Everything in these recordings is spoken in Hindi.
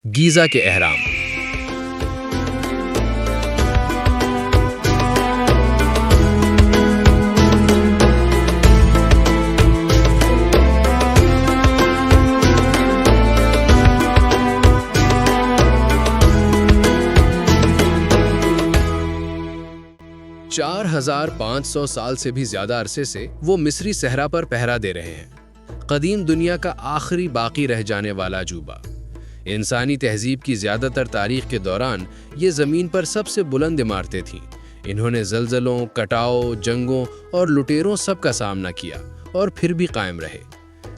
गीज़ा के अहराम। 4500 साल से भी ज्यादा अरसे से वो मिस्री सहरा पर पहरा दे रहे हैं। कदीम दुनिया का आखिरी बाकी रह जाने वाला अजूबा। इंसानी तहजीब की ज्यादातर तारीख के दौरान ये ज़मीन पर सबसे बुलंद इमारतें थीं। इन्होंने ज़लज़लों, कटाव, जंगों और लुटेरों सब का सामना किया और फिर भी कायम रहे।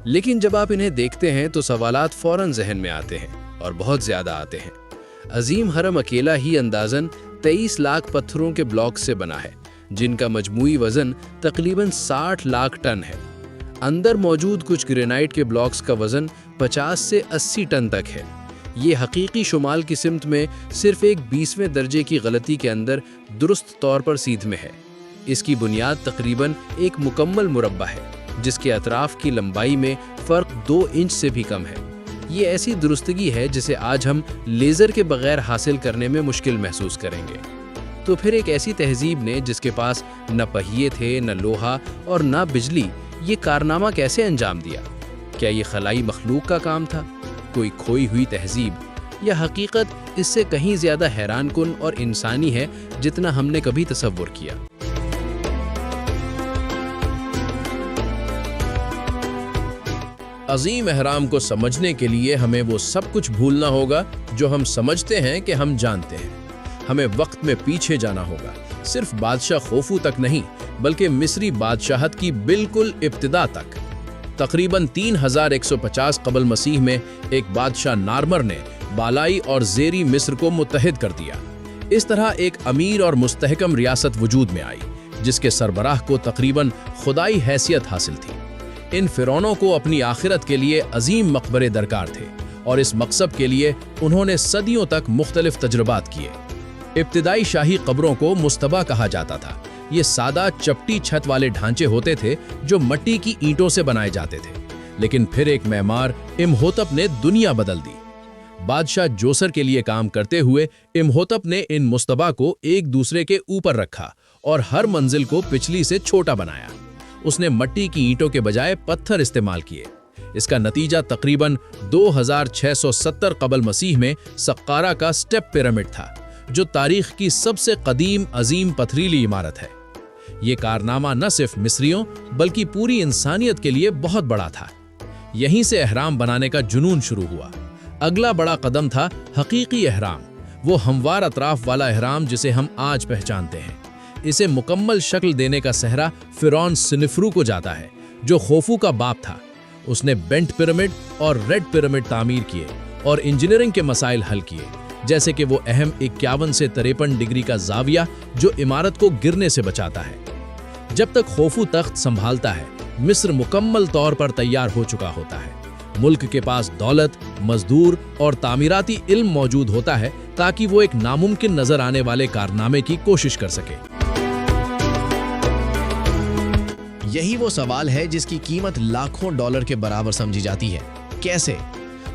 लेकिन जब आप इन्हें देखते हैं तो सवालात फ़ौरन जहन में आते हैं और बहुत ज़्यादा आते हैं। अजीम हरम अकेला ही अंदाज़न 23 लाख पत्थरों के ब्लॉक से बना है, जिनका मजमूई वज़न तकरीबन 60 लाख टन है। अंदर मौजूद कुछ ग्रेनाइट के ब्लॉक्स का वज़न 50 से 80 टन तक है। ये हकीकी शुमाल की सिमत में सिर्फ एक 20वें दर्जे की गलती के अंदर दुरुस्त तौर पर सीध में है। इसकी बुनियाद तकरीबन एक मुकम्मल मुरब्बा है, जिसके अतराफ की लंबाई में फ़र्क 2 इंच से भी कम है। ये ऐसी दुरुस्तगी है जिसे आज हम लेज़र के बगैर हासिल करने में मुश्किल महसूस करेंगे। तो फिर एक ऐसी तहजीब ने जिसके पास न पहिए थे, न लोहा और न बिजली, ये कारनामा कैसे अंजाम दिया? क्या ये खलाई मखलूक का काम था, कोई खोई हुई तहजीब, या हकीकत इससे कहीं ज़्यादा हैरानकुन और इंसानी है जितना हमने कभी तसव्वुर किया? अजीम अहराम को समझने के लिए हमें वो सब कुछ भूलना होगा जो हम समझते हैं कि हम जानते हैं। हमें वक्त में पीछे जाना होगा, सिर्फ बादशाह खोफू तक नहीं, बल्कि मिस्री बादशाहत की बिल्कुल इब्तिदा तक। तकरीबन 3150 कबल मसीह में एक बादशाह नारमर ने बालाई और ज़ेरी मिस्र को मुत्तहिद कर दिया। इस तरह एक अमीर और मुस्तहकम रियासत वजूद में आई, जिसके सरबराह को तकरीबन खुदाई हैसियत हासिल थी। इन फिरौनों को अपनी आखिरत के लिए अजीम मकबरे दरकार थे और इस मकसद के लिए उन्होंने सदियों तक मुख्तलिफ तजुर्बात किए। इब्तिदाई शाही कब्रों को मुस्तबा कहा जाता था। ये सादा चपटी छत वाले ढांचे होते थे जो मिट्टी की ईंटों से बनाए जाते थे। लेकिन फिर एक मेमार इमहोतप ने दुनिया बदल दी। बादशाह जोसर के लिए काम करते हुए इमहोतप ने इन मुस्तबा को एक दूसरे के ऊपर रखा और हर मंजिल को पिछली से छोटा बनाया। उसने मिट्टी की ईंटों के बजाय पत्थर इस्तेमाल किए। इसका नतीजा तकरीबन 2670 कबल मसीह में सक्कारा का स्टेप पिरामिड था, जो तारीख की सबसे कदीम अजीम पथरीली इमारत है। ये कारनामा न सिर्फ मिस्रियों बल्कि पूरी इंसानियत के लिए बहुत बड़ा था। यहीं से अहराम बनाने का जुनून शुरू हुआ। अगला बड़ा कदम था हकीकी अहराम, वो हमवार अतराफ वाला अहराम जिसे हम आज पहचानते हैं। इसे मुकम्मल शक्ल देने का सहरा फिरौन सिनिफ्रू को जाता है, जो खोफू का बाप था। उसने बेंट पिरामिड और रेड पिरामिड तामीर किए और इंजीनियरिंग के मसाइल हल किए, जैसे कि वो अहम 51 से 53 डिग्री का जाविया जो इमारत को गिरने से बचाता है। जब तक खोफू तख्त संभालता है, मिस्र मुकम्मल तौर पर तैयार हो चुका होता है। मुल्क के पास दौलत, मजदूर और तामीराती इल्म मौजूद होता है ताकि वो एक नामुमकिन नजर आने वाले कारनामे की कोशिश कर सके। यही वो सवाल है जिसकी कीमत लाखों डॉलर के बराबर समझी जाती है। कैसे?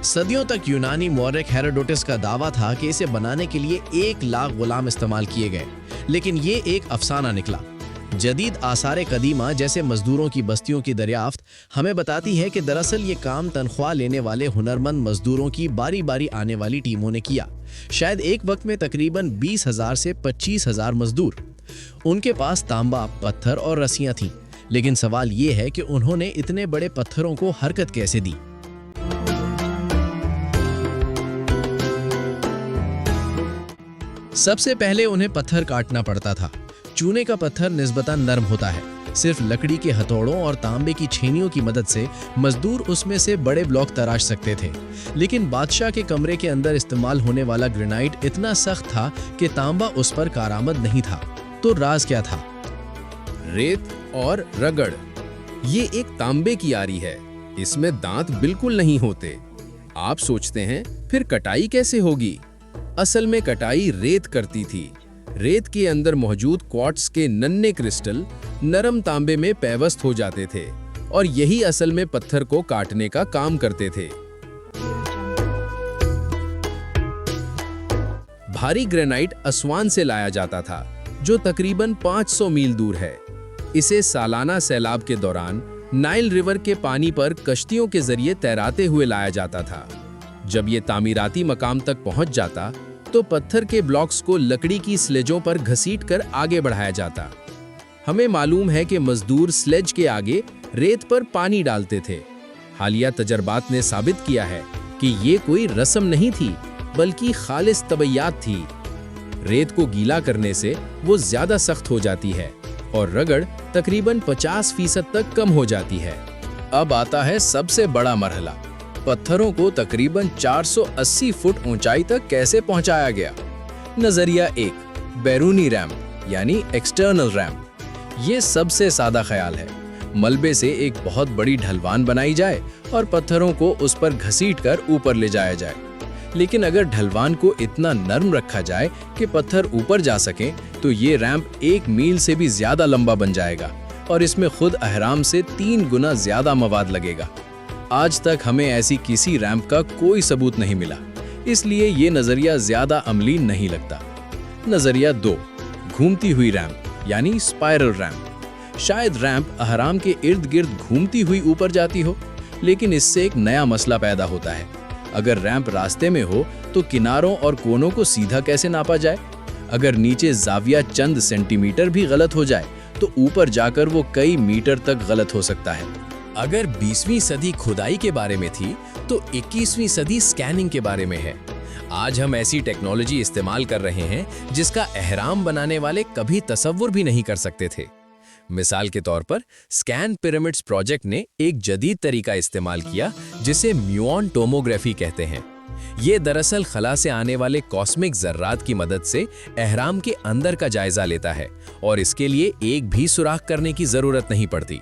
सदियों तक यूनानी मौर्रिख हेरोडोटस का दावा था कि इसे बनाने के लिए 1 लाख गुलाम इस्तेमाल किए गए, लेकिन ये एक अफसाना निकला। जदीद आसार कदीमा जैसे मजदूरों की बस्तियों की दरियाफ्त हमें बताती है कि दरअसल ये काम तनख्वाह लेने वाले हुनरमंद मजदूरों की बारी बारी आने वाली टीमों ने किया। शायद एक वक्त में तकरीबन 20,000 से 25,000 मजदूर। उनके पास तांबा, पत्थर और रस्सियां थीं, लेकिन सवाल ये है कि उन्होंने इतने बड़े पत्थरों को हरकत कैसे दी? सबसे पहले उन्हें पत्थर काटना पड़ता था। चूने का पत्थर निस्बतन नरम होता है। सिर्फ लकड़ी के हथौड़ों और तांबे की छेनियों की मदद से मजदूर उसमें से बड़े ब्लॉक तराश सकते थे। लेकिन बादशाह के कमरे के अंदर इस्तेमाल होने वाला ग्रेनाइट इतना सख्त था कि तांबा उस पर कारआमद नहीं था। तो राज क्या था? रेत और रगड़। ये एक तांबे की आरी है, इसमें दांत बिल्कुल नहीं होते। आप सोचते हैं फिर कटाई कैसे होगी? असल में कटाई रेत करती थी। रेत के अंदर मौजूद क्वार्ट्ज के नन्हे क्रिस्टल नरम तांबे में पैवस्त हो जाते थे और यही असल में पत्थर को काटने का काम करते थे। भारी ग्रेनाइट असवान से लाया जाता था, जो तकरीबन 500 मील दूर है। इसे सालाना सैलाब के दौरान नाइल रिवर के पानी पर कश्तियों के जरिए तैराते हुए लाया जाता था। जब ये तामीराती मकाम तक पहुंच जाता तो पत्थर के ब्लॉक्स को लकड़ी की स्लेजों पर घसीटकर आगे बढ़ाया जाता। हमें मालूम है कि मजदूर स्लेज के आगे रेत पर पानी डालते थे। हालिया तजर्बात ने साबित किया है कि ये कोई रस्म नहीं थी, बल्कि खालिस तबैयात थी। रेत को गीला करने से वो ज्यादा सख्त हो जाती है और रगड़ तकरीबन 50% तक कम हो जाती है। अब आता है सबसे बड़ा मरहला, पत्थरों को तकरीबन 480 फुट ऊंचाई तक कैसे पहुंचाया गया। नजरिया 1, बैरूनी रैंप यानी एक्सटर्नल रैंप। ये सबसे सादा ख्याल है। मलबे से एक बहुत बड़ी ढलवान बनाई जाए और पत्थरों को उस पर घसीटकर ऊपर ले जाया जाए। लेकिन अगर ढलवान को इतना नरम रखा जाए कि पत्थर ऊपर जा सकें, तो ये रैंप 1 मील से भी ज्यादा लंबा बन जाएगा और इसमें खुद अहराम से 3 गुना ज्यादा मवाद लगेगा। आज तक हमें ऐसी किसी रैंप का कोई सबूत नहीं मिला, इसलिए ये नजरिया ज्यादा अमली नहीं लगता। नजरिया 2, घूमती हुई रैंप यानी स्पाइरल रैंप। शायद रैंप अहराम के इर्द गिर्द घूमती हुई ऊपर जाती हो, लेकिन इससे एक नया मसला पैदा होता है। अगर रैंप रास्ते में हो तो किनारों और कोनों को सीधा कैसे नापा जाए? अगर नीचे जाविया चंद सेंटीमीटर भी गलत हो जाए तो ऊपर जाकर वो कई मीटर तक गलत हो सकता है। अगर 20वीं सदी खुदाई के बारे में थी तो 21वीं सदी स्कैनिंग के बारे में है। आज हम ऐसी टेक्नोलॉजी इस्तेमाल कर रहे हैं जिसका एहराम बनाने वाले कभी तसव्वुर भी नहीं कर सकते थे। मिसाल के तौर पर स्कैन पिरामिड्स प्रोजेक्ट ने एक जदीद तरीका इस्तेमाल किया जिसे म्यूऑन टोमोग्राफी कहते हैं। ये दरअसल खला से आने वाले कॉस्मिक जर्रात की मदद से एहराम के अंदर का जायजा लेता है और इसके लिए एक भी सुराख करने की जरूरत नहीं पड़ती।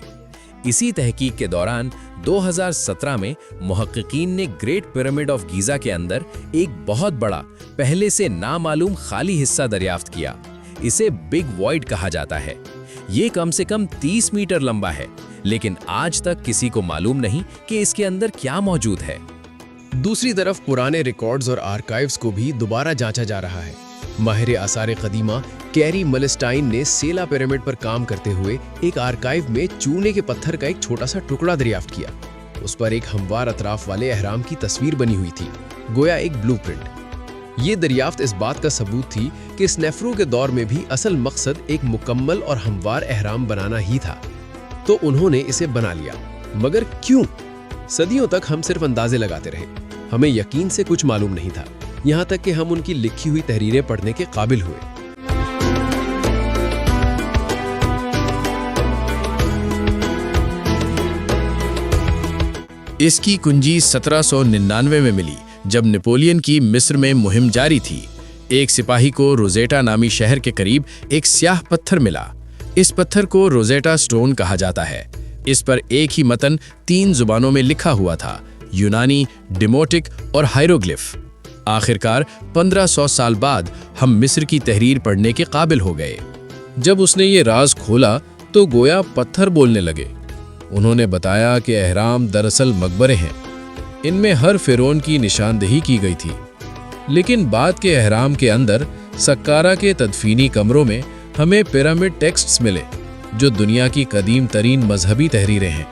इसी तहकीक के दौरान 2017 में मुहक्किकीन ने ग्रेट पिरामिड ऑफ गीजा के अंदर एक बहुत बड़ा, पहले से नामालूम खाली हिस्सा दरियाफ्त किया। इसे बिग वॉइड कहा जाता है। ये कम से कम 30 मीटर लंबा है, लेकिन आज तक किसी को मालूम नहीं कि इसके अंदर क्या मौजूद है। दूसरी तरफ पुराने रिकॉर्ड्स और आर्काइव्स को भी दोबारा जांचा जा रहा है। माहिर आसार कदीमा कैरी मलस्टाइन ने सेला पिरामिड पर काम करते हुए एक आर्काइव में चूने के पत्थर का एक छोटा सा टुकड़ा दरियाफ्त किया। उस पर एक हमवार अतराफ वाले अहराम की तस्वीर बनी हुई थी, गोया एक ब्लूप्रिंट। ये दरियाफ्त इस बात का सबूत थी कि स्नेफ्रू के दौर में भी असल मकसद एक मुकम्मल और हमवार अहराम बनाना ही था, तो उन्होंने इसे बना लिया। मगर क्यों? सदियों तक हम सिर्फ अंदाजे लगाते रहे। हमें यकीन से कुछ मालूम नहीं था, यहाँ तक कि हम उनकी लिखी हुई तहरीरें पढ़ने के काबिल हुए। इसकी कुंजी 1799 में मिली, जब नेपोलियन की मिस्र में मुहिम जारी थी। एक सिपाही को रोजेटा नामी शहर के करीब एक स्याह पत्थर मिला। इस पत्थर को रोजेटा स्टोन कहा जाता है। इस पर एक ही मतन 3 जुबानों में लिखा हुआ था, यूनानी, डिमोटिक और हायरोग्लिफ। आखिरकार 1500 साल बाद हम मिस्र की तहरीर पढ़ने के काबिल हो गए। जब उसने ये राज खोला तो गोया पत्थर बोलने लगे। उन्होंने बताया कि अहराम दरअसल मकबरे हैं। इनमें हर फिरौन की निशानदेही की गई थी, लेकिन बाद के अहराम के अंदर सक्कारा के तदफीनी कमरों में हमें पिरामिड टेक्स्ट्स मिले, जो दुनिया की कदीम तरीन मजहबी तहरीरें हैं।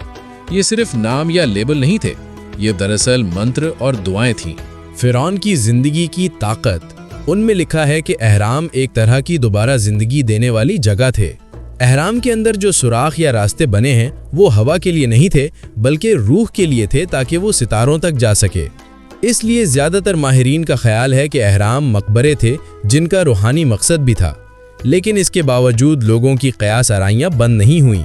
ये सिर्फ नाम या लेबल नहीं थे, ये दरअसल मंत्र और दुआएं थीं। फिरौन की जिंदगी की ताकत। उनमें लिखा है कि अहराम एक तरह की दोबारा जिंदगी देने वाली जगह थे। अहराम के अंदर जो सुराख या रास्ते बने हैं वो हवा के लिए नहीं थे, बल्कि रूह के लिए थे, ताकि वो सितारों तक जा सके। इसलिए ज्यादातर माहिरीन का ख्याल है कि अहराम मकबरे थे जिनका रूहानी मकसद भी था। लेकिन इसके बावजूद लोगों की कयास आराइयाँ बंद नहीं हुई।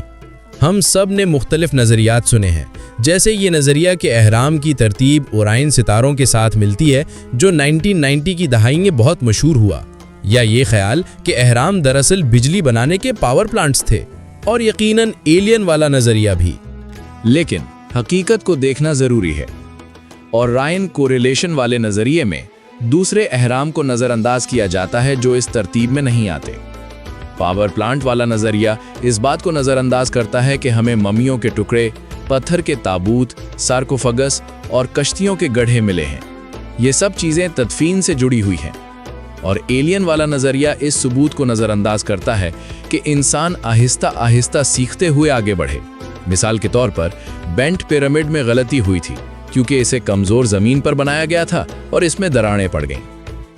हम सब ने मुख्तलिफ नज़रियात सुने हैं, जैसे ये नज़रिया कि अहराम की तरतीब ओराइन सितारों के साथ मिलती है, जो 1990 की दहाई में बहुत मशहूर हुआ, या ये ख्याल कि अहराम दरअसल बिजली बनाने के पावर प्लांट्स थे, और यकीनन एलियन वाला नज़रिया भी। लेकिन हकीकत को देखना ज़रूरी है। और रायन कोरिलेशन वाले नज़रिए में दूसरे अहराम को नज़रअंदाज किया जाता है जो इस तरतीब में नहीं आते। पावर प्लांट वाला नज़रिया इस बात को नज़रअंदाज करता है कि हमें मम्मियों के टुकड़े, पत्थर के ताबूत, सार्कोफागस और कश्तियों के गड्ढे मिले हैं। ये सब चीज़ें तदफीन से जुड़ी हुई हैं। और एलियन वाला नज़रिया इस सबूत को नज़रअंदाज करता है कि इंसान आहिस्ता आहिस्ता सीखते हुए आगे बढ़े। मिसाल के तौर पर बेंट पिरामिड में गलती हुई थी क्योंकि इसे कमज़ोर ज़मीन पर बनाया गया था और इसमें दरारें पड़ गईं।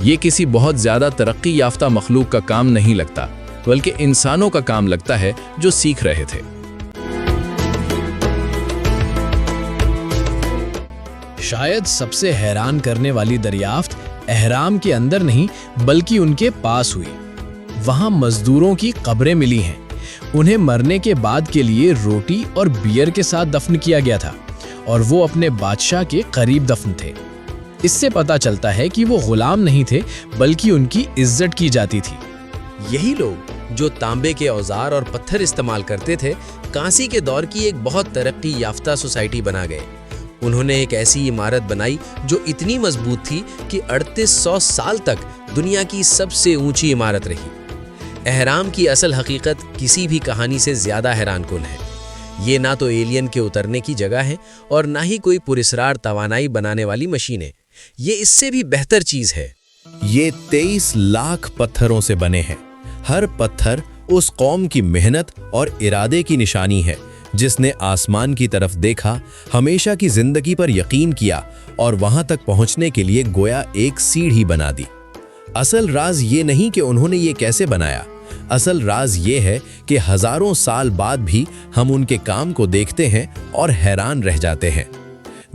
ये किसी बहुत ज़्यादा तरक्की याफ्ता मखलूक का काम नहीं लगता, बल्कि इंसानों का काम लगता है जो सीख रहे थे। शायद सबसे हैरान करने वाली दरियाफ्त अहराम के अंदर नहीं बल्कि उनके पास हुई। वहां मजदूरों की कब्रें मिली हैं। उन्हें मरने के बाद के लिए रोटी और बियर के साथ दफन किया गया था और वो अपने बादशाह के करीब दफन थे। इससे पता चलता है कि वो गुलाम नहीं थे बल्कि उनकी इज्जत की जाती थी। यही लोग जो तांबे के औजार और पत्थर इस्तेमाल करते थे, कांसी के दौर की एक बहुत तरक्की याफ्ता सोसाइटी बना गए। उन्होंने एक ऐसी इमारत बनाई जो इतनी मजबूत थी कि 3800 साल तक दुनिया की सबसे ऊंची इमारत रही। अहराम की असल हकीकत किसी भी कहानी से ज्यादा हैरानकुन है। ये ना तो एलियन के उतरने की जगह है और ना ही कोई पुरस्कार तवानाई बनाने वाली मशीनें। ये इससे भी बेहतर चीज है। ये 23 लाख पत्थरों से बने हैं। हर पत्थर उस कौम की मेहनत और इरादे की निशानी है जिसने आसमान की तरफ देखा, हमेशा की जिंदगी पर यकीन किया और वहां तक पहुंचने के लिए गोया एक सीढ़ी बना दी। असल राज ये नहीं कि उन्होंने ये कैसे बनाया, असल राज ये है कि हजारों साल बाद भी हम उनके काम को देखते हैं और हैरान रह जाते हैं।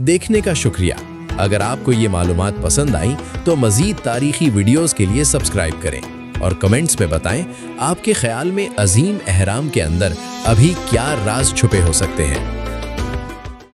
देखने का शुक्रिया। अगर आपको ये मालूमात पसंद आई तो मजीद तारीखी वीडियोस के लिए सब्सक्राइब करें और कमेंट्स में बताएं आपके ख्याल में अजीम अहराम के अंदर अभी क्या राज छुपे हो सकते हैं।